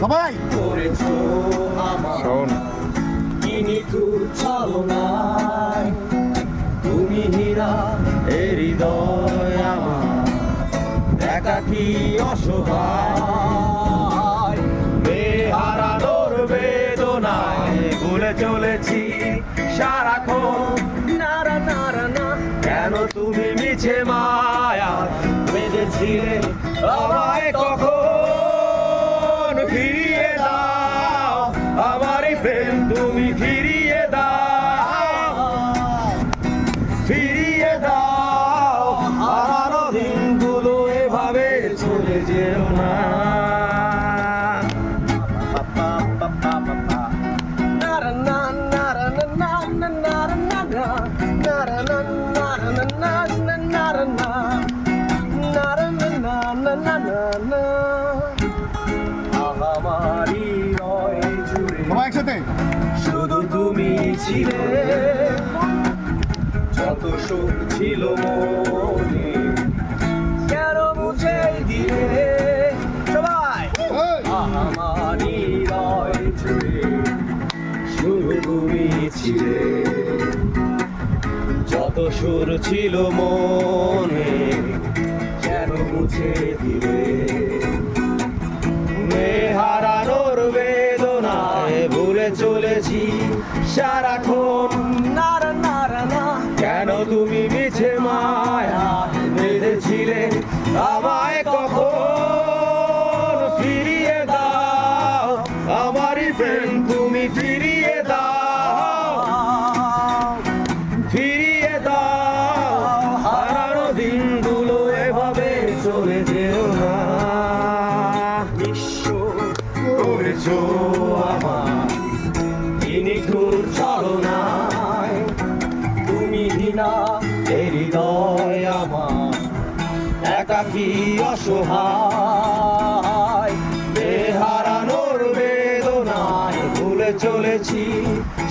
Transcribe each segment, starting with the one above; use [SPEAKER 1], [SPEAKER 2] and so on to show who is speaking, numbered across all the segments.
[SPEAKER 1] সবাই
[SPEAKER 2] করেছো
[SPEAKER 3] শোন
[SPEAKER 2] নিঠুর ছলনায় তুমি হীরা এ হৃদয় আমার একাকী অসহায় বেহারানোর বেদনায় ভুলে চলেছি সারাক্ষণ নারা নারা না কেন তুমি মিছে মায়া বেঁধেছিলে আমায় কখন ফিরিয়ে দাও আমারই প্রেম তুমি ফিরিয়ে দাও হারানো দিনগুলো এভাবে চলে যেও না আমারই রয় জুড়ে
[SPEAKER 1] সবাই একসাথে
[SPEAKER 2] শুধু তুমি ছিলে যত সুখ ছিল মনে কেন মুছে দিয়ে সবাই আমারই রয় জুড়ে শুধু তুমি ছিলে যত সুর ছিল মনে কেন মুছে দিলে হারানোর বেদনায় ভুলে চলেছি সারাক্ষণ নারা নারা না কেন তুমি মিছে মায়া বেঁধেছিলে আমায় কখন ফিরিয়ে দাও আমারই প্রেম তুমি ফিরিয়ে দাও হারানো দিনগুলো এভাবে চলে যেও না করেছো আমার নিঠুর ছলনায় তুমি হীনা এ হৃদয় আমার একাকী অসহায় বেহারানোর বেদনায় ভুলে চলেছি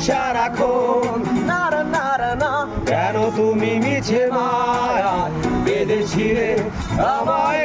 [SPEAKER 2] সারাক্ষণ নারা নারা না কেন তুমি মিছে মায়া বেঁধেছিলে আমায়